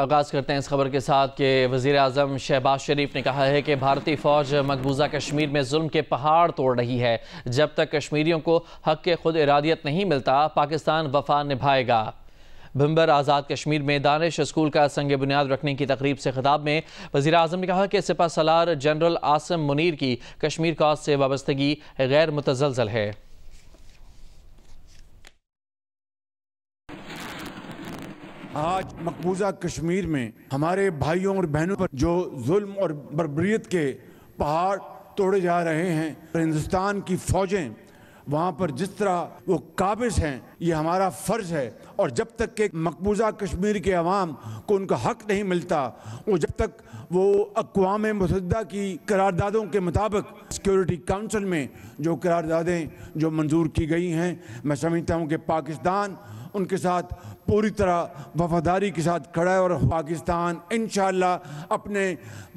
आगाज़ करते हैं इस खबर के साथ कि वज़ीर आज़म शहबाज शरीफ ने कहा है कि भारतीय फ़ौज मकबूजा कश्मीर में जुल्म के पहाड़ तोड़ रही है। जब तक कश्मीरियों को हक़ के खुद इरादियत नहीं मिलता, पाकिस्तान वफ़ा निभाएगा। भिंबर आज़ाद कश्मीर में दानिश स्कूल का संग बुनियाद रखने की तकरीब से खिताब में वज़ीर आज़म ने कहा कि सिपह सलार जनरल आसिम मुनीर की कश्मीर कॉज से वाबस्तगी गैर मुतज़लज़ल है। आज मकबूजा कश्मीर में हमारे भाइयों और बहनों पर जो जुल्म और बर्बरियत के पहाड़ तोड़े जा रहे हैं, हिंदुस्तान की फौजें वहाँ पर जिस तरह वो काबिज हैं, ये हमारा फ़र्ज़ है। और जब तक के मकबूजा कश्मीर के अवाम को उनका हक़ नहीं मिलता, वो जब तक वो अक़वाम मुत्तहिदा की करारदादों के मुताबिक सिक्योरिटी काउंसिल में जो करारदादें जो मंजूर की गई हैं, मैं समझता हूँ कि पाकिस्तान उनके साथ पूरी तरह वफादारी के साथ खड़ा है और पाकिस्तान इंशाअल्लाह अपने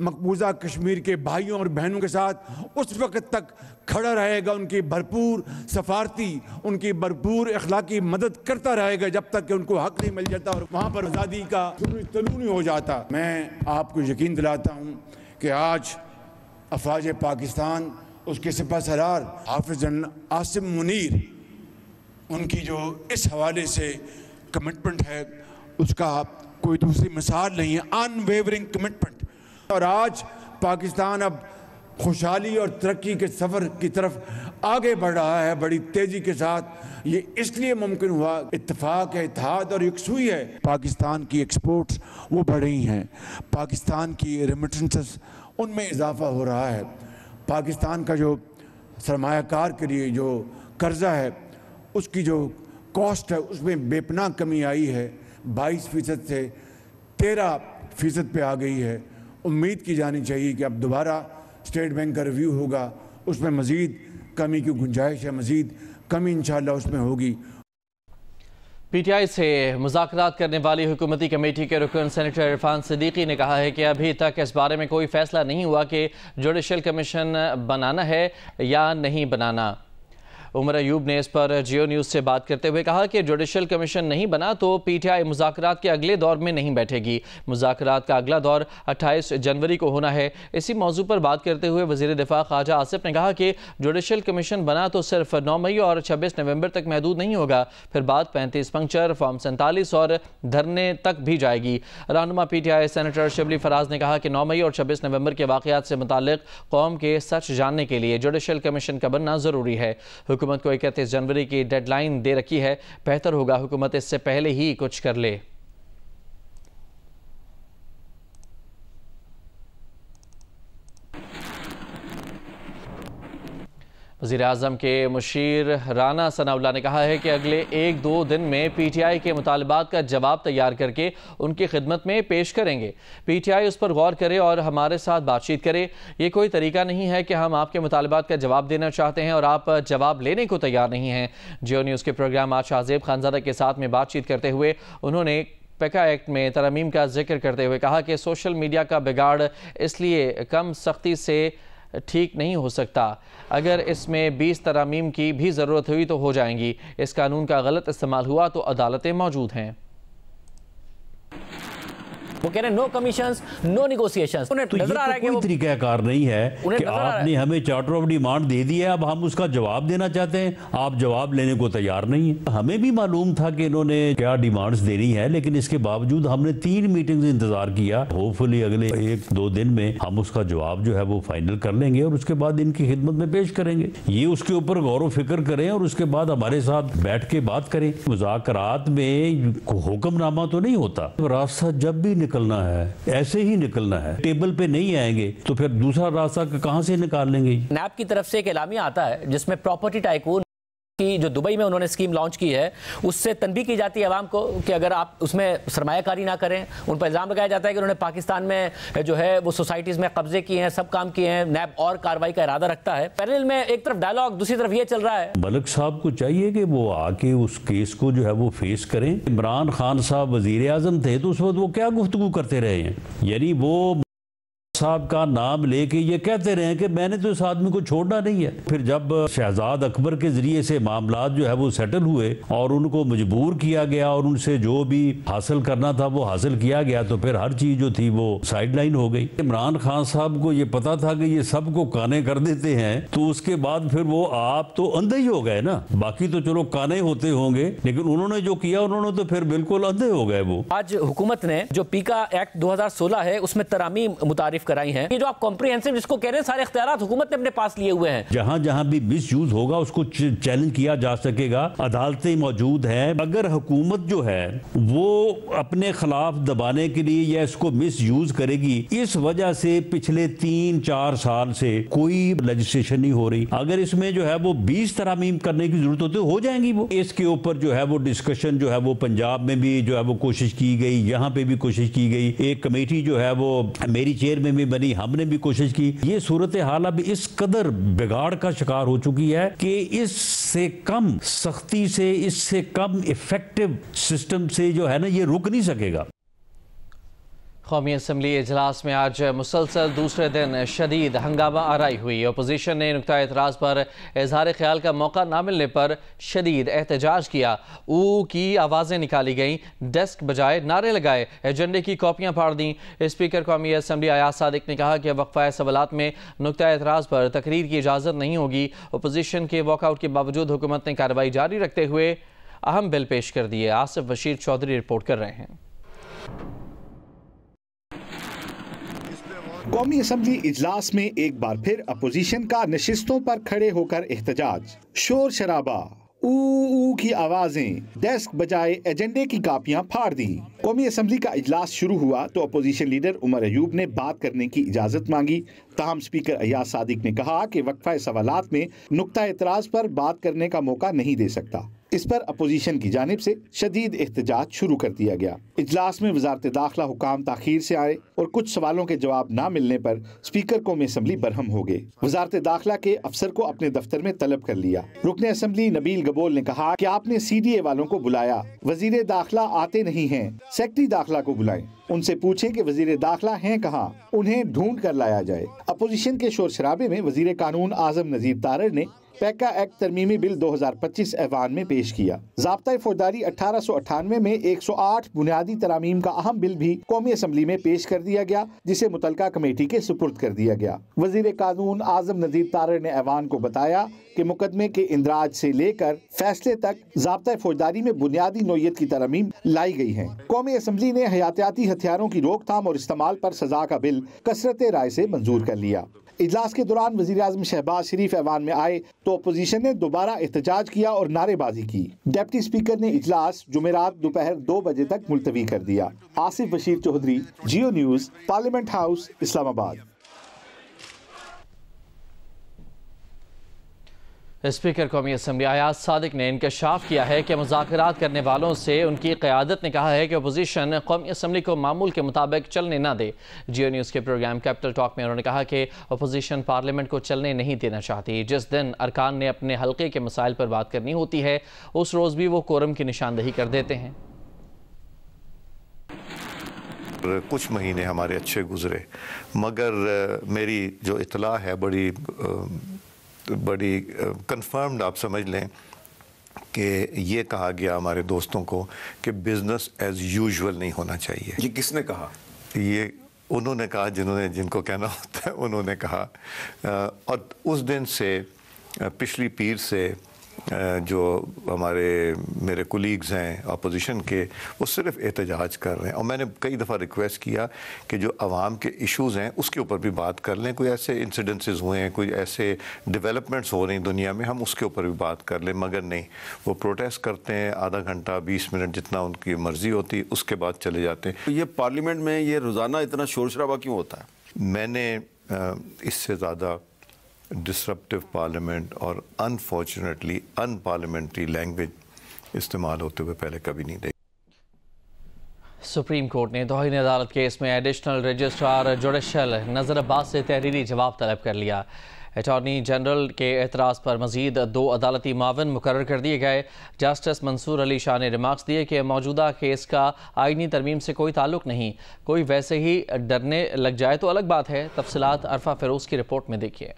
मकबूजा कश्मीर के भाइयों और बहनों के साथ उस वक्त तक खड़ा रहेगा, उनकी भरपूर सफारती, उनकी भरपूर अखलाकी मदद करता रहेगा जब तक कि उनको हक़ नहीं मिल जाता और वहाँ पर आज़ादी का तलून नहीं हो जाता। मैं आपको यकीन दिलाता हूँ कि आज अफवाज पाकिस्तान, उसके सिपह सलार हाफिज जनरल आसिम मुनीर, उनकी जो इस हवाले से कमिटमेंट है उसका कोई दूसरी मिसाल नहीं है, अनवेवरिंग कमिटमेंट। और आज पाकिस्तान अब खुशहाली और तरक्की के सफ़र की तरफ आगे बढ़ रहा है बड़ी तेज़ी के साथ। ये इसलिए मुमकिन हुआ, इत्तेफाक है, इत्तेहाद और यकसुई है। पाकिस्तान की एक्सपोर्ट्स वो बढ़ रही हैं, पाकिस्तान की रेमिटेंसेस उनमें इजाफा हो रहा है, पाकिस्तान का जो सरमायाकार के लिए जो कर्जा है उसकी जो कॉस्ट है उसमें बेपनाह कमी आई है, 22% से 13% पे आ गई है। उम्मीद की जानी चाहिए कि अब दोबारा स्टेट बैंक का रिव्यू होगा, उसमें मज़ीद कमी की गुंजाइश है, मज़ीद कमी इंशाअल्लाह उसमें होगी। PTI से मुज़ाकरात करने वाली हुकूमती कमेटी के रुकन सेनेटर इरफान सिद्दीकी ने कहा है कि अभी तक इस बारे में कोई फैसला नहीं हुआ कि जुडिशल कमीशन बनाना है या नहीं बनाना। उमर अयूब ने इस पर जियो न्यूज़ से बात करते हुए कहा कि जुडिशल कमीशन नहीं बना तो PTI मुज़ाकरात के अगले दौर में नहीं बैठेगी। मुज़ाकरात का अगला दौर 28 जनवरी को होना है। इसी मौजू पर बात करते हुए वज़ीर दिफा ख्वाजा आसिफ ने कहा कि जुडिशल कमीशन बना तो सिर्फ 9 मई और 26 नवंबर तक महदूद नहीं होगा, फिर बात 35 पंक्चर, फॉर्म 47 और धरने तक भी जाएगी। रहनुमा PTI सेनेटर शिबली फराज ने कहा कि 9 मई और 26 नवंबर के वाक़यात से मुताल्लिक़ कौम के सच जानने के लिए जुडिशल कमीशन का बनना ज़रूरी है। हुकूमत को 31 जनवरी की डेडलाइन दे रखी है, बेहतर होगा हुकूमत इससे पहले ही कुछ कर ले। वज़ीर आज़म के मुशीर राना सनाउल्लाह ने कहा है कि अगले 1-2 दिन में PTI के मुतालबात का जवाब तैयार करके उनकी खिदमत में पेश करेंगे। PTI उस पर गौर करे और हमारे साथ बातचीत करे। ये कोई तरीका नहीं है कि हम आपके मुतालबात का जवाब देना चाहते हैं और आप जवाब लेने को तैयार नहीं हैं। जियो न्यूज़ के प्रोग्राम आज शाहजेब खानज़ादा के साथ में बातचीत करते हुए उन्होंने पेका एक्ट में तरमीम का जिक्र करते हुए कहा कि सोशल मीडिया का बिगाड़ इसलिए कम सख्ती से ठीक नहीं हो सकता। अगर इसमें 20 तरमीम की भी ज़रूरत हुई तो हो जाएंगी। इस कानून का गलत इस्तेमाल हुआ तो अदालतें मौजूद हैं। वो कह रहे हैं नो कमीशंस, नो नेगोशिएशंस। तो ये तो कोई तरीकाकार नहीं है कि आपने हमें चार्टर ऑफ डिमांड दे दिया, अब हम उसका जवाब देना चाहते हैं, आप जवाब लेने को तैयार नहीं है। हमें भी मालूम था कि इन्होंने क्या डिमांड्स देनी है, लेकिन इसके बावजूद हमने 3 मीटिंग्स इंतजार किया। होपफुली अगले 1-2 दिन में हम उसका जवाब जो है वो फाइनल कर लेंगे और उसके बाद इनकी खिदमत में पेश करेंगे। ये उसके ऊपर गौर फिक्र करें और उसके बाद हमारे साथ बैठ के बात करें। मुज़ाकरात में हुक्मनामा तो नहीं होता, रास्ता जब भी निकलना है ऐसे ही निकलना है। टेबल पे नहीं आएंगे तो फिर दूसरा रास्ता कहां से निकाल लेंगे। नैब की तरफ से एक एलामिया आता है जिसमें प्रॉपर्टी टाइकून की जो दुबई में उन्होंने स्कीम लॉन्च की है उससे तनबीह की जाती है आवाम को कि अगर आप उसमें सरमायाकारी ना करें। उन पर इल्ज़ाम लगाया जाता है कि उन्होंने पाकिस्तान में जो है वो सोसाइटीज़ में कब्जे किए हैं, सब काम किए हैं। नैब और कार्रवाई का इरादा रखता है। पैरेलल में एक तरफ डायलॉग, दूसरी तरफ ये चल रहा है। मलिक साहब को चाहिए कि वो आके उस केस को जो है वो फेस करें। इमरान खान साहब वजीर आजम थे तो उस वक्त वो क्या गुफ्तगू करते रहे हैं, यानी वो साहब का नाम लेके ये कहते रहे कि मैंने तो इस आदमी को छोड़ना नहीं है। फिर जब शहजाद अकबर के जरिए से मामला जो है वो सेटल हुए और उनको मजबूर किया गया और उनसे जो भी हासिल करना था वो हासिल किया गया, तो फिर हर चीज जो थी वो साइडलाइन हो गई। इमरान खान साहब को ये पता था कि ये सबको काने कर देते हैं, तो उसके बाद फिर वो आप तो अंधे ही हो गए ना। बाकी तो चलो काने होते होंगे, लेकिन उन्होंने जो किया उन्होंने तो फिर बिल्कुल अंधे हो गए। वो आज हुकूमत ने जो पीका एक्ट 2016 है उसमें तरामीम मुतारिफ कराई हैं। ये जो आप कॉम्प्रिहेंसिव जिसको कह रहे हैं, सारे इख्तियारात हुकूमत ने अपने पास लिए हुए हैं। जहां जहां भी मिस यूज होगा उसको चैलेंज किया जा सकेगा, अदालतें मौजूद हैं। अगर हुकूमत जो है वो अपने खिलाफ दबाने के लिए या इसको मिस यूज करेगी, इस वजह से पिछले 3-4 साल से कोई लेजिस्लेशन नहीं हो रही। अगर इसमें जो है वो 20 तरामीम करने की जरूरत होती हो जाएंगी। वो इसके ऊपर जो है वो डिस्कशन जो है वो पंजाब में भी जो है वो कोशिश की गई, यहाँ पे भी कोशिश की गई। एक कमेटी जो है वो मेरी चेयर में भी बनी, हमने भी कोशिश की। ये सूरत हाल अब इस कदर बिगाड़ का शिकार हो चुकी है कि इससे कम सख्ती से, इससे कम इफेक्टिव सिस्टम से जो है ना ये रुक नहीं सकेगा। कौमी असम्बली इजलास में आज मुसलसल दूसरे दिन शदीद हंगामा आराई हुई। अपोजिशन ने नुक्ता एतराज़ पर इजहार ख्याल का मौका न मिलने पर शदीद एहतजाज किया। ऊ की आवाज़ें निकाली गईं, डेस्क बजाए, नारे लगाए, एजेंडे की कॉपियाँ फाड़ दी। स्पीकर कौमी असम्बली अयाज सादिक ने कहा कि वक्फा सवालात में नुक्ता एतराज़ पर तकरीर की इजाज़त नहीं होगी। अपोजिशन के वॉकआउट के बावजूद हुकूमत ने कार्रवाई जारी रखते हुए अहम बिल पेश कर दिए। आसिफ बशीर चौधरी रिपोर्ट कर रहे हैं। कौमी असम्बली इजलास में एक बार फिर अपोजिशन का नशिस्तों पर खड़े होकर एहतजाज, शोर शराबा, ऊ की आवाजें, डेस्क बजाए, एजेंडे की कापियां फाड़ दी। कौमी असम्बली का इजलास शुरू हुआ तो अपोजिशन लीडर उमर अयूब ने बात करने की इजाजत मांगी। ताहम स्पीकर अयाज सादिक ने कहा कि वक्फा सवालात में नुक्ता एतराज पर बात करने का मौका नहीं दे सकता। इस पर अपोजिशन की जानिब से शदीद एहतजाज शुरू कर दिया गया। इजलास में वजारत दाखिला हुकाम ताखीर से आए और कुछ सवालों के जवाब न मिलने पर स्पीकर कौमी असम्बली बरहम हो गए। वजारत दाखिला के अफसर को अपने दफ्तर में तलब कर लिया। रुकने असम्बली नबील गबोल ने कहा कि आपने CDA वालों को बुलाया, वजीर दाखिला आते नहीं हैं, सेक्रेटरी दाखिला को बुलाएं, उनसे पूछें कि वजीर दाखिला हैं कहाँ, उन्हें ढूंढ कर लाया जाए। अपोजिशन के शोर शराबे में वजीर कानून आजम नजीर तारड़ ने पैका एक्ट तरमीमी बिल 2025 ऐवान में पेश किया। ज़ाब्ता फौजदारी 1898 में 108 बुनियादी तरामीम का अहम बिल भी कौमी असम्बली में पेश कर दिया गया, जिसे मुतलका कमेटी के सुपुर्द कर दिया गया। वजीर कानून आजम नजीर तारड़ ने ऐवान को बताया कि मुकदमे के इंदराज से लेकर फैसले तक ज़ाब्ता फौजदारी में बुनियादी नोयत की तरमीम लाई गई हैं। कौमी असम्बली ने हयातियाती हथियारों की रोकथाम और इस्तेमाल पर सजा का बिल कसरत राय से मंजूर कर लिया। इजलास के दौरान वज़ीर आज़म शहबाज शरीफ ऐवान में आए तो अपोजिशन ने दोबारा एहतजाज किया और नारेबाजी की। डिप्टी स्पीकर ने इजलास जुमेरात दोपहर 2 बजे तक मुलतवी कर दिया। Asif Bashir Chaudhry, Geo News, parliament house, Islamabad. Speaker कौमी असम्बली अयाज सादिक ने इंकशाफ किया है कि मुज़ाकरात करने वालों से उनकी क़यादत ने कहा है कि अपोजिशन कौमी असम्बली को मामूल के मुताबिक चलने ना दे। जियो न्यूज़ के प्रोग्राम कैपिटल टॉक में उन्होंने कहा कि अपोजिशन पार्लियामेंट को चलने नहीं देना चाहती। जिस दिन अरकान ने अपने हल्के के मसाइल पर बात करनी होती है उस रोज़ भी वो कोरम की निशानदही कर देते हैं। कुछ महीने हमारे अच्छे गुजरे, मगर मेरी जो इतला है बड़ी कंफर्म्ड आप समझ लें कि ये कहा गया हमारे दोस्तों को कि बिज़नेस एज़ यूजुअल नहीं होना चाहिए। ये किसने कहा? ये उन्होंने कहा जिनको कहना होता है उन्होंने कहा। और उस दिन से पिछली पीर से जो मेरे कुलीग्स हैं अपोजिशन के, वो सिर्फ एहतजाज कर रहे हैं। और मैंने कई दफ़ा रिक्वेस्ट किया कि जो आवाम के इश्यूज़ हैं उसके ऊपर भी बात कर लें। कोई ऐसे इंसिडेंसेस हुए हैं, कोई ऐसे डेवलपमेंट्स हो रही दुनिया में, हम उसके ऊपर भी बात कर लें। मगर नहीं, वो प्रोटेस्ट करते हैं आधा घंटा 20 मिनट जितना उनकी मर्ज़ी होती, उसके बाद चले जाते हैं। तो ये पार्लियामेंट में ये रोज़ाना इतना शोर शराबा क्यों होता है? मैंने इससे ज़्यादा डिसरप्टिव पार्लियामेंट और अनफॉर्चुनेटली अनपार्लियामेंट्री लैंग्वेज इस्तेमाल होते हुए पहले कभी नहीं देखी। सुप्रीम कोर्ट ने तौहीन अदालत केस में एडिशनल रजिस्ट्रार जुडिशल नज़र अब्बास से तहरीरी जवाब तलब कर लिया। अटॉर्नी जनरल के एतराज़ पर मजीद 2 अदालती मावन मुकर्रर कर दिए गए। जस्टिस मंसूर अली शाह ने रिमार्क्स दिए कि मौजूदा केस का आईनी तरमीम से कोई ताल्लुक नहीं, कोई वैसे ही डरने लग जाए तो अलग बात है। तफसीलात अरफा फिरोज की रिपोर्ट में देखिए।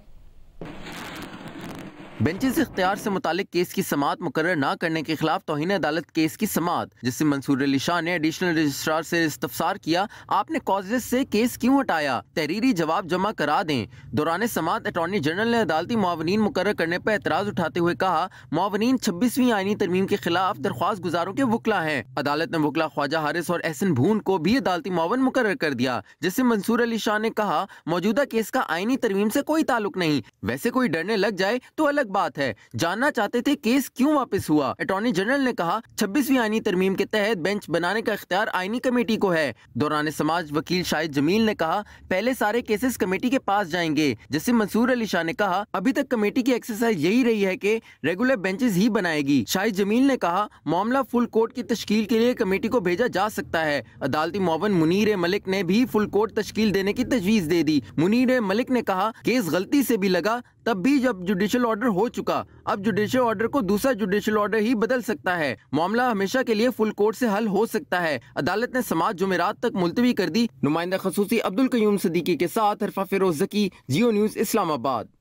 बेंचेस इख्तियार से मुतालिक केस की समाअत मुकर्रर न करने के खिलाफ तौहीन अदालत केस की समाअत, जिससे मंसूर अली शाह ने एडिशनल रजिस्ट्रार से इस्तफसार किया, आपने कॉजेस से केस क्यों हटाया, तहरीरी जवाब जमा करा दें। दौरान समाअत अटॉर्नी जनरल ने अदालती मुआवनीन मुकर्रर करने पर एतराज उठाते हुए कहा, मुआवनीन 26वीं आईनी तरमीम के खिलाफ दरख्वास्त गुजारों के वकला हैं। अदालत ने वकला ख्वाजा हारिस और एहसन भून को भी अदालती मुआवन मुकर्रर कर दिया, जिससे मंसूर अली शाह ने कहा, मौजूदा केस का आईनी तरमीम से कोई ताल्लुक नहीं, वैसे कोई डरने लग जाए तो अलग बात है। जानना चाहते थे केस क्यों वापस हुआ। अटॉर्नी जनरल ने कहा, 26वीं आईनी तरमीम के तहत बेंच बनाने का इख्तियार आईनी कमेटी को है। दौरान समाज वकील शाहिद जमील ने कहा, पहले सारे केसेस कमेटी के पास जाएंगे, जिससे मंसूर अली शाह ने कहा, अभी तक कमेटी की एक्सरसाइज यही रही है कि रेगुलर बेंचेस ही बनाएगी। शाहिद जमील ने कहा, मामला फुल कोर्ट की तश्कील के लिए कमेटी को भेजा जा सकता है। अदालती मुआवन मुनीर मलिक ने भी फुल कोर्ट तश्कील देने की तजवीज दे दी। मुनीर मलिक ने कहा, केस गलती से भी लगा तब भी जब जुडिशल ऑर्डर हो चुका, अब जुडिशल ऑर्डर को दूसरा जुडिशल ऑर्डर ही बदल सकता है। मामला हमेशा के लिए फुल कोर्ट से हल हो सकता है। अदालत ने समाअत जुमेरात तक मुलतवी कर दी। नुमाइंदा खसूसी अब्दुल कयूम सदीकी के साथ हरफा फिरोज जकी, जियो न्यूज इस्लामाबाद।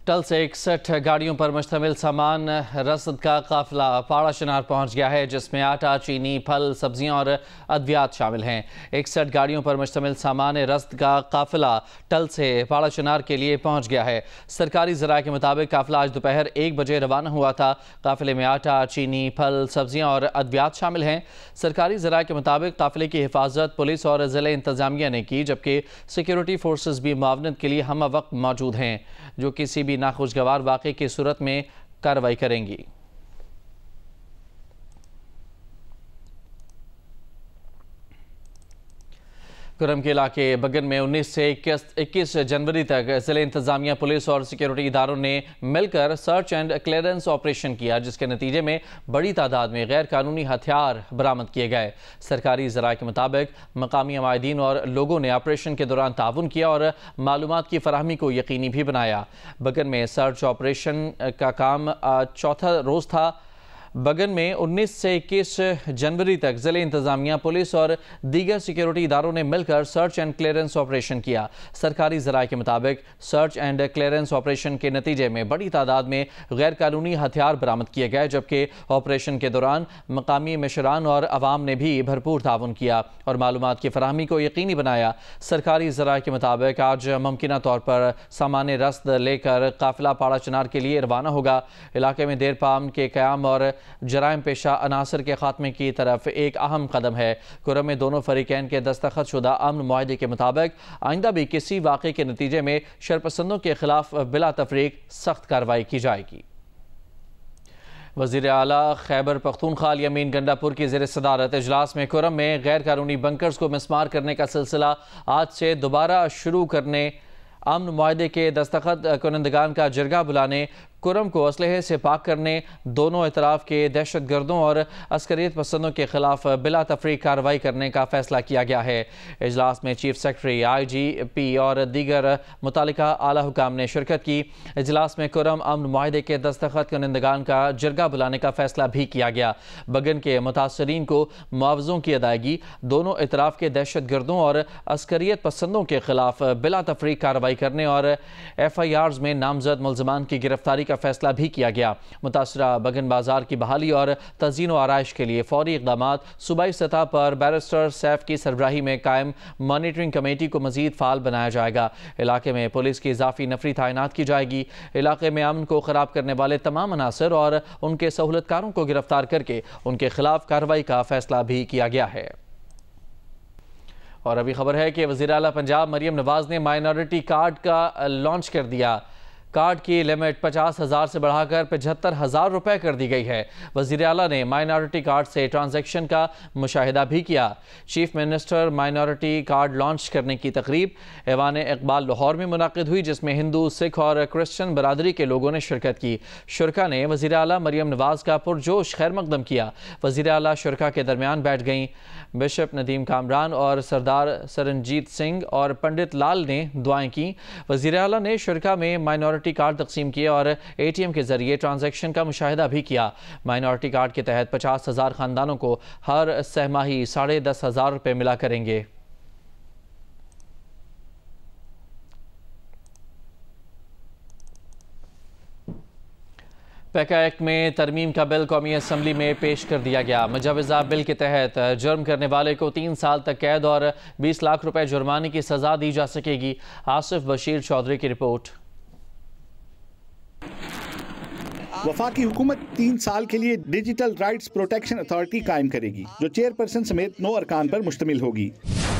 टल से 61 गाड़ियों पर मुश्तमिल सामान रसद का काफिला पाड़ा शनार पहुंच गया है, जिसमें आटा, चीनी, फल, सब्जियां और अद्वियात शामिल हैं। 61 गाड़ियों पर मुश्तमिल सामान रसद का काफिला टल से पाड़ा शनार के लिए पहुंच गया है। सरकारी ज़राए के मुताबिक काफिला आज दोपहर 1 बजे रवाना हुआ था। काफिले में आटा, चीनी, फल, सब्जियां और अद्वियात शामिल हैं। सरकारी ज़राए के मुताबिक काफिले की हिफाजत पुलिस और ज़िले इंतजामिया ने की, जबकि सिक्योरिटी फोर्सेस भी मुआवनत के लिए हम वक्त मौजूद हैं, जो किसी भी नाखुशगवार वाक़े की सूरत में कार्रवाई करेंगी। कुरम के इलाके बगन में 19 से 21 जनवरी तक ज़िले इंतजामिया, पुलिस और सिक्योरिटी इदारों ने मिलकर सर्च एंड क्लियरेंस ऑपरेशन किया, जिसके नतीजे में बड़ी तादाद में गैर कानूनी हथियार बरामद किए गए। सरकारी ज़राए के मुताबिक मकामी अमायदीन और लोगों ने ऑपरेशन के दौरान ताउन किया और मालूमात की फराहमी को यकीनी भी बनाया। बगन में सर्च ऑपरेशन का काम चौथा रोज़ था। बगन में 19 से 21 जनवरी तक ज़िले इंतजामिया, पुलिस और दीगर सिक्योरिटी इदारों ने मिलकर सर्च एंड क्लियरेंस ऑपरेशन किया। सरकारी ज़राए के मुताबिक सर्च एंड क्लियरेंस ऑपरेशन के नतीजे में बड़ी तादाद में गैर कानूनी हथियार बरामद किए गए, जबकि ऑपरेशन के दौरान मकामी मिशरान और अवाम ने भी भरपूर ताउन किया और मालूमात की फराहमी को यकीनी बनाया। सरकारी ज़राए के मुताबिक आज मुमकिना तौर पर सामान रसद लेकर काफिला पाड़ा चनार के लिए रवाना होगा। इलाके में देरपाम के क़याम और जराइम पेशा अनासर के खात्मे की तरफ एक अहम कदम है। कुरम में दोनों फरीकैन के दस्तखत शुदा अमन मुआहदे के मुताबिक आइंदा भी किसी वाक़े के नतीजे में शरपसंदों के खिलाफ बिला तफरीक सख्त कार्रवाई की जाएगी। वज़ीर आला खैबर पख्तूनख्वा यमीन गंडापुर की ज़ेर सदारत इजलास में कुरम में गैर कानूनी बंकर्स को मिसमार करने का सिलसिला आज से दोबारा शुरू करने, अमन मुआहदे के दस्तखत कुनंदगान का जरगा बुलाने, कुरम को असलहे से पाक करने, दोनों इतराफ़ के दहशत गर्दों और अस्करियत पसंदों के खिलाफ बिला तफरीक कार्रवाई करने का फैसला किया गया है। इजलास में चीफ सेक्रेटरी, IGP और दीगर मुतालिका आला हुकाम ने शिरकत की। इजलास में कुरम अमन मुआहदे के दस्तखत कुनंदगान का जरगा बुलाने का फैसला भी किया गया। बगन के मुतासरीन को मुआवज़ों की अदायगी, दोनों इतराफ़ के दहशत गर्दों और अस्करियत पसंदों के खिलाफ बिला तफरीक कार्रवाई करने और FIRs में नामजद मुल्ज़मान की गिरफ्तारी का फैसला भी किया गया। मुतासरा बगन बाजार की बहाली और तज़ीन व आराइश के लिए फौरी इक़दामात सूबाई सतह पर बैरिस्टर सैफ की सरबराही में कायम मॉनिटरिंग कमेटी को मज़ीद फ़ाल बनाया जाएगा। इलाके में पुलिस की इजाफी नफरी तैनात की जाएगी। इलाके में अमन को ख़राब करने वाले तमाम अनासर और उनके सहूलतकारों को गिरफ्तार करके उनके खिलाफ कार्रवाई का फैसला भी किया गया है। और अभी खबर है कि वज़ीर आला पंजाब मरियम नवाज़ ने माइनॉरिटी कार्ड का लॉन्च कर दिया। कार्ड की लिमिट 50,000 से बढ़ाकर 75,000 रुपये कर दी गई है। वज़ीर आला ने माइनॉरिटी कार्ड से ट्रांजैक्शन का मुशाहिदा भी किया। Chief minister minority card launch करने की तकरीब ऐवान इकबाल लाहौर में मुनाकिद हुई, जिसमें हिंदू, सिख और क्रिश्चियन बरादरी के लोगों ने शिरकत की। शुरका ने वज़ीर आला मरियम नवाज़ का पुरजोश खैर मकदम किया। वज़ीर आला शुरका के दरमियान बैठ गईं। बिशप नदीम कामरान और सरदार सरनजीत सिंह और पंडित लाल ने दुआएं की। वज़ीर आला ने शुरका में माइनॉरिटी कार्ड तकसीम किए और ATM के जरिए ट्रांजैक्शन का मुशाहिदा भी किया। माइनॉरिटी कार्ड के तहत 50,000 खानदानों को हर सहमाही 10,500 रुपये मिला करेंगे। पैका एक्ट में तरमीम का बिल कौमी असम्बली में पेश कर दिया गया। मुजवज़ा बिल के तहत जुर्म करने वाले को 3 साल तक कैद और 20 लाख रुपए जुर्माने की सजा दी जा सकेगी। आसिफ बशीर चौधरी की रिपोर्ट। वफाकी हुकूमत 3 साल के लिए डिजिटल राइट्स प्रोटेक्शन अथॉरिटी कायम करेगी, जो चेयरपर्सन समेत 9 अरकान पर मुश्तमिल होगी।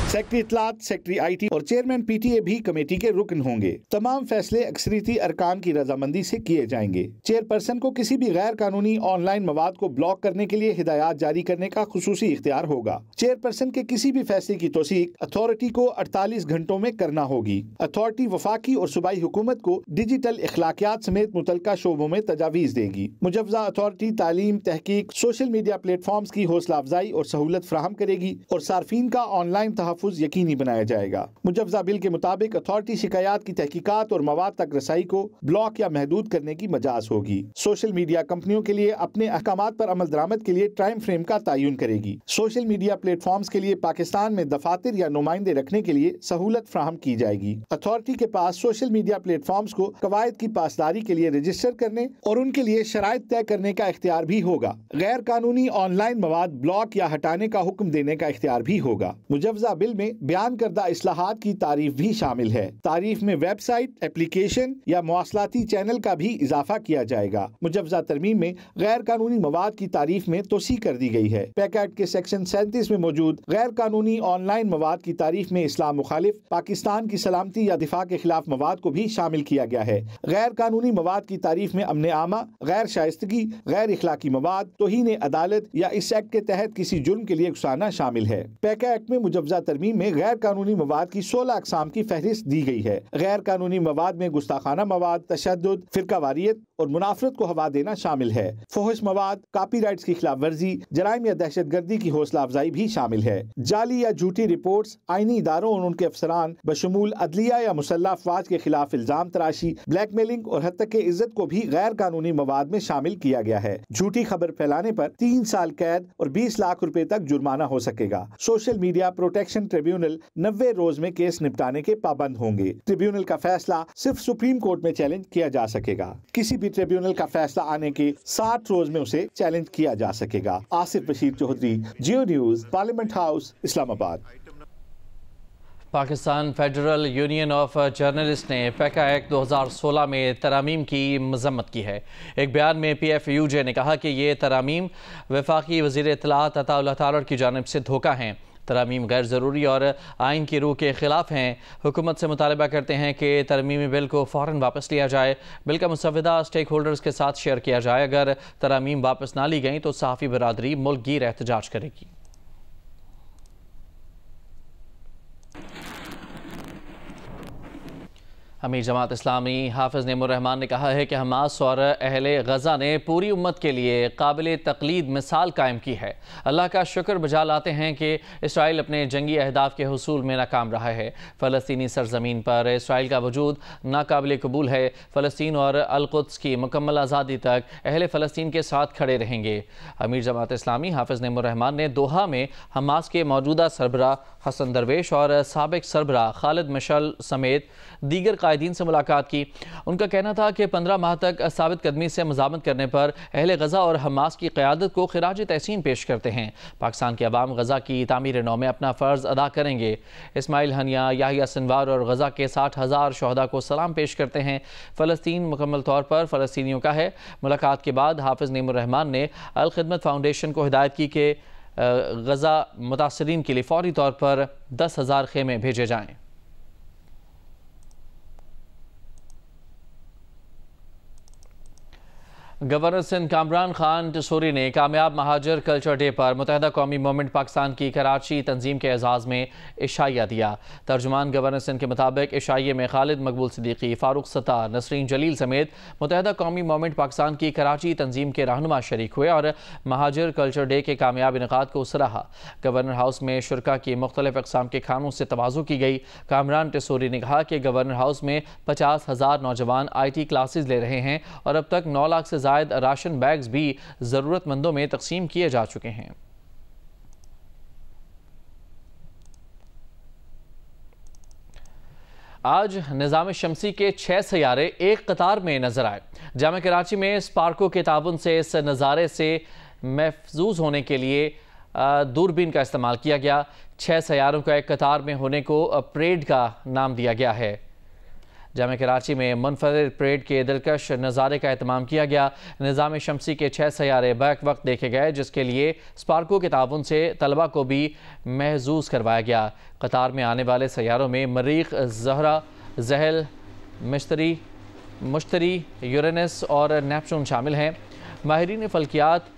सेक्रेटरी इत्तलात, सेक्रेटरी IT और चेयरमैन PTA भी कमेटी के रुकन होंगे। तमाम फैसले अक्सरियती अरकान की रजामंदी से किए जाएंगे। चेयरपर्सन को किसी भी गैर कानूनी ऑनलाइन मवाद को ब्लॉक करने के लिए हिदायत जारी करने का खुसूसी इख्तियार होगा। चेयरपर्सन के किसी भी फैसले की तौसीक अथॉरिटी को 48 घंटों में करना होगी। अथॉरिटी वफाकी और सूबाई हुकूमत को डिजिटल इखलाकियात समेत मुतलका शोबों में तजावीज़ देगी। मुजवज़ा अथॉरिटी तालीम, तहकीक, सोशल मीडिया प्लेटफॉर्म्स की हौसला अफजाई और सहूलत फराहम करेगी और सार्फिन का ऑनलाइन तहफ़्फ़ुज़ यकीनी बनाया जाएगा। मुजवज़ा बिल के मुताबिक अथॉरिटी शिकायत की तहकीकात और मवाद तक रसाई को ब्लॉक या महदूद करने की मजाज होगी। सोशल मीडिया कंपनियों के लिए अपने अहकामात पर अमल दरामद के लिए टाइम फ्रेम का तयन करेगी। सोशल मीडिया प्लेटफॉर्म्स के लिए पाकिस्तान में दफातर या नुमाइंदे रखने के लिए सहूलत फराहम की जाएगी। अथॉरिटी के पास सोशल मीडिया प्लेटफॉर्म्स को कवायद की पासदारी के लिए रजिस्टर करने और उनके लिए शराइत तय करने का इख्तियार भी होगा। गैर कानूनी ऑनलाइन मवाद ब्लॉक या हटाने का हुक्म देने का इख्तियार भी होगा। मुजवज़ा बिल में बयान करदा इस्लाहात की तारीफ भी शामिल है। तारीफ में वेबसाइट, एप्लीकेशन या मवासलाती चैनल का भी इजाफा किया जाएगा। मुजवज़ा तरमीम में गैर कानूनी मवाद की तारीफ में तोसी कर दी गई है। पैका एक्ट के सेक्शन 37 में मौजूद गैर कानूनी ऑनलाइन मवाद की तारीफ में इस्लाम मुखालिफ, पाकिस्तान की सलामती या दिफा के खिलाफ मवाद को भी शामिल किया गया है। गैर कानूनी मवाद की तारीफ में अमन आमा, गैर शाइस्तगी, गैर इखलाकी मवाद, तौहीन अदालत या इस एक्ट के तहत किसी जुर्म के लिए उकसाना शामिल है। पैका एक्ट में मुजवज़ा तरमीम में गैर कानूनी मवाद की 16 अक़साम की फहरिस्त दी गई है। गैर कानूनी मवाद में गुस्ताखाना मवाद, तशद्दुद, फिरकावारियत और मुनाफरत को हवा देना शामिल है। फोहश मवाद, कॉपीराइट्स की खिलाफ वर्जी, जराइम या दहशतगर्दी की हौसला अफजाई भी शामिल है। जाली या झूठी रिपोर्ट्स, आईनी इदारों और उनके अफसरान बशमूल अदलिया या मुसल्लह अफवाज के खिलाफ इल्जाम तराशी, ब्लैकमेलिंग और हत्या के इज्जत को भी गैर कानूनी मवाद में शामिल किया गया है। झूठी खबर फैलाने पर 3 साल कैद और 20 लाख रुपए तक जुर्माना हो सकेगा। सोशल मीडिया प्रोटेक्शन ट्रिब्यूनल 90 रोज में केस निपटाने के पाबंद होंगे। ट्रिब्यूनल का फैसला सिर्फ सुप्रीम कोर्ट में चैलेंज किया जा सकेगा। किसी भी ट्रिब्यूनल का फैसला आने के 60 रोज में उसे चैलेंज किया जा सकेगा। Asif Bashir Chaudhry, Geo News, parliament house, Islamabad. Pakistan Federal Union of Journalist ने पैका एक्ट 2016 में तरामीम की मजम्मत की है। एक बयान में PFUJ ने कहा कि ये तरामीम वफाकी वज़ीर इत्तलात अताउल्लाह तारर की जानिब से धोखा हैं। तरामीम गैर ज़रूरी और आइन की रूह के ख़िलाफ़ हैं। हुकूमत से मुतालबा करते हैं कि तरमीमी बिल को फ़ौरन वापस लिया जाए। बिल का मुसव्वदा स्टेक होल्डर्स के साथ शेयर किया जाए। अगर तरामीम वापस ना ली गई तो सहाफ़ी बरादरी मुल्क गिर एहतजाज करेगी। अमीर जमात इस्लामी हाफिज़ नेमुर रहमान ने कहा है कि हमास और अहले गज़ा ने पूरी उम्मत के लिए काबिल तक़लीद मिसाल कायम की है। अल्लाह का शुक्र बजा लाते हैं कि इसराइल अपने जंगी अहदाफ के हुसूल में नाकाम रहा है। फ़लस्तीनी सरज़मीन पर इसराइल का वजूद नाकाबिल कबूल है। फ़लस्तीन और अल-कुद्स की मुकम्मल आज़ादी तक अहले फ़लस्तीन के साथ खड़े रहेंगे। अमीर जमात इस्लामी हाफिज़ नेमुर रहमान ने दोहा में हमास के मौजूदा सरबराह हसन दरवेश और साबिक सरबराह खालिद मशल समेत दीगर कायदीन से मुलाकात की। उनका कहना था कि 15 माह तक साबित कदमी से मज़ामत करने पर अहले गज़ा और हमास की क़यादत को खिराज तहसीन पेश करते हैं। पाकिस्तान के अवाम गज़ा की तामीर नौ में अपना फ़र्ज़ अदा करेंगे। इस्माइल हनिया, याहिया सिनवार और गज़ा के 60,000 शहदा को सलाम पेश करते हैं। फ़लस्तीन मुकम्मल तौर पर फ़लस्तीनियों का है। मुलाकात के बाद हाफिज़ नेमुर रहमान ने अल खिदमत फाउंडेशन को हिदायत की कि गज़ा मुतासरीन के लिए फ़ौरी तौर पर 10,000 खेमे भेजे जाएँ। गवर्नर सिंध कामरान खान टसूरी ने कामयाब महाजर कल्चर डे पर मुत्तहिदा कौमी मूवमेंट पाकिस्तान की कराची तंजीम के एजाज़ में इशाइया दिया। तर्जुमान गवर्नर सिंध के मुताबिक इशाइये में खालिद मकबूल सिद्दीकी, फारूक सत्तार, नसरीन जलील समेत मुत्तहिदा कौमी मूवमेंट पाकिस्तान की कराची तंजीम के रहनुमा शरीक हुए और महाजर कल्चर डे के कामयाब इनेकाद को सराहा। गवर्नर हाउस में शुरका की मुख्तलिफ अक़साम के खानों से तवाज़ु की गई। कामरान टसूरी ने कहा कि गवर्नर हाउस में 50,000 नौजवान IT क्लासेज ले रहे हैं और अब तक 9 लाख से ज़ायद राशन बैग्स भी ज़रूरतमंदों में तकसीम किए जा चुके हैं। आज निज़ाम शमसी के 6 सैयारे एक कतार में नजर आए। जामे कराची में स्पार्को के ताबुन से इस नज़ारे से महफूज होने के लिए दूरबीन का इस्तेमाल किया गया। 6 सैयारों का एक कतार में होने को परेड का नाम दिया गया है। जामे कराची में मुनफरिद परेड के दिलकश नज़ारे का एहतमाम किया गया। निज़ाम शमसी के 6 सैयारे बैक वक्त देखे गए, जिसके लिए स्पार्को के ताबुन से तलबा को भी महजूज करवाया गया। कतार में आने वाले सैयारों में मरीख, ज़हरा, ज़हल, मुश्तरी, यूरेनस और नेपचून शामिल हैं। माहिरीन फल्कियात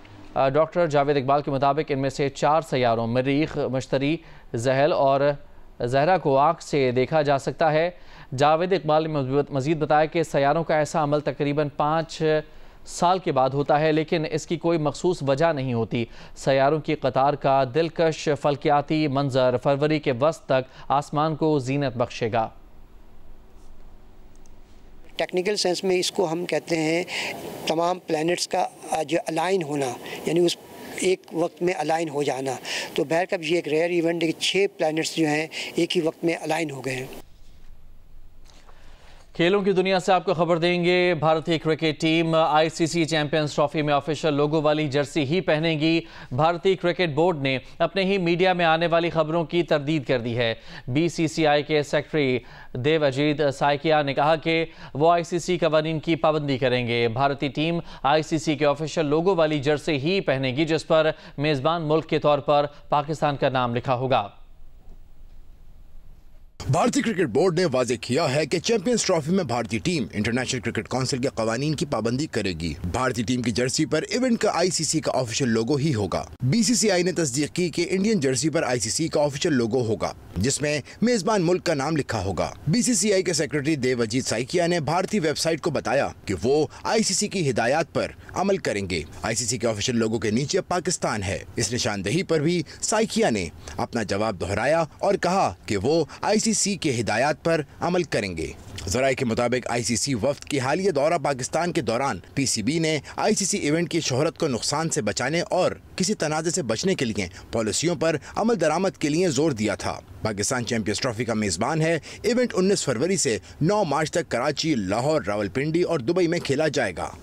डॉक्टर जावेद इकबाल के मुताबिक इनमें से 4 सैयारों मरीख, मुश्तरी, ज़हल और ज़हरा को आँख से देखा जा सकता है। जावेद इकबाल ने मज़ीद बताया कि सैयारों का ऐसा अमल तकरीबन 5 साल के बाद होता है, लेकिन इसकी कोई मखसूस वजह नहीं होती। सैयारों की कतार का दिलकश फल्कियाती मंजर फरवरी के वस्त तक आसमान को जीनत बख्शेगा। टेक्निकल सेंस में इसको हम कहते हैं तमाम प्लैनेट्स का जो अलाइन होना, यानी उस एक वक्त में अलाइन हो जाना। तो बहरकब ये एक रेयर इवेंट है कि 6 प्लैनेट्स जो हैं एक ही वक्त में अलाइन हो गए हैं। खेलों की दुनिया से आपको खबर देंगे। भारतीय cricket team ICC champions trophy में ऑफिशियल लोगो वाली जर्सी ही पहनेगी। भारतीय क्रिकेट बोर्ड ने अपने ही मीडिया में आने वाली खबरों की तरदीद कर दी है। BCCI के सेक्रेटरी देवजीत साइकिया ने कहा कि वो ICC कवानीन की पाबंदी करेंगे। भारतीय टीम ICC के ऑफिशियल लोगो वाली जर्सी ही पहनेगी, जिस पर मेज़बान मुल्क के तौर पर पाकिस्तान का नाम लिखा होगा। भारतीय क्रिकेट बोर्ड ने वाज़ेह किया है कि चैंपियंस ट्रॉफी में भारतीय टीम इंटरनेशनल क्रिकेट काउंसिल के कवानीन की पाबंदी करेगी। भारतीय टीम की जर्सी पर इवेंट का ICC का ऑफिशियल लोगो ही होगा। BCCI ने तस्दीक की कि इंडियन जर्सी पर ICC का ऑफिशियल लोगो होगा, जिसमें मेजबान मुल्क का नाम लिखा होगा। BCCI के सेक्रेटरी देवजीत साइकिया ने भारतीय वेबसाइट को बताया कि वो ICC की हिदायत पर अमल करेंगे। ICC के ऑफिशियल लोगो के नीचे पाकिस्तान है। इस निशानदेही पर भी साइकिया ने अपना जवाब दोहराया और कहा कि वो ICC के हिदायत पर अमल करेंगे। ज़राए के मुताबिक ICC वफ्द की हालिया दौरा पाकिस्तान के दौरान PCB ने ICC इवेंट की शोहरत को नुकसान से बचाने और किसी तनाज़े से बचने के लिए पॉलिसियों पर अमल दरामद के लिए जोर दिया था। पाकिस्तान चैंपियंस ट्रॉफी का मेज़बान है। इवेंट 19 फरवरी से 9 मार्च तक कराची, लाहौर, रावलपिंडी और दुबई में खेला जाएगा।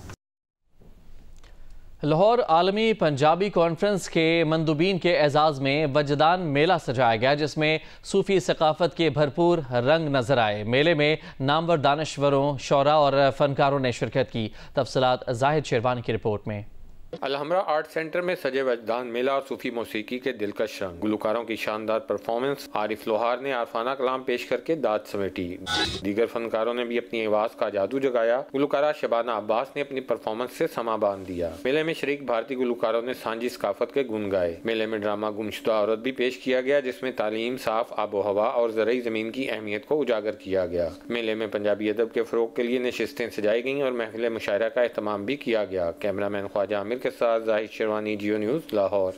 लाहौर आलमी पंजाबी कॉन्फ्रेंस के मंदुबीन के एजाज़ में वजदान मेला सजाया गया, जिसमें सूफ़ी सकाफ़त के भरपूर रंग नजर आए। मेले में नामवर दानश्वरों, शौरा और फनकारों ने शिरकत की। तफसीलात जाहिद शेरवानी की रिपोर्ट में। अलहमरा आर्ट सेंटर में सजे वजदान मेला और सूफी मौसीकी के दिलकश रंग, गुलकारों की शानदार परफॉर्मेंस। आरिफ लोहार ने आरफाना कलाम पेश करके दाद समेटी। दीगर फनकारों ने भी अपनी आवाज का जादू जगाया। गुलकारा शबाना अब्बास ने अपनी परफॉर्मेंस से समा बांध दिया। मेले में शरीक भारतीय गुलकारों ने सांझी सकाफत के गुन गाए। मेले में ड्रामा गुमशुदा औरत भी पेश किया गया, जिसमें तालीम, साफ आबो हवा और ज़रई ज़मीन की अहमियत को उजागर किया गया। मेले में पंजाबी अदब के फ़रोग के लिए नशिस्तें सजाई गईं और महफिल मुशायरा का एहतमाम भी किया गया। कैमरामैन ख्वाजा आमिर के साथ जाहिद शेरवानी, जियो न्यूज़, लाहौर।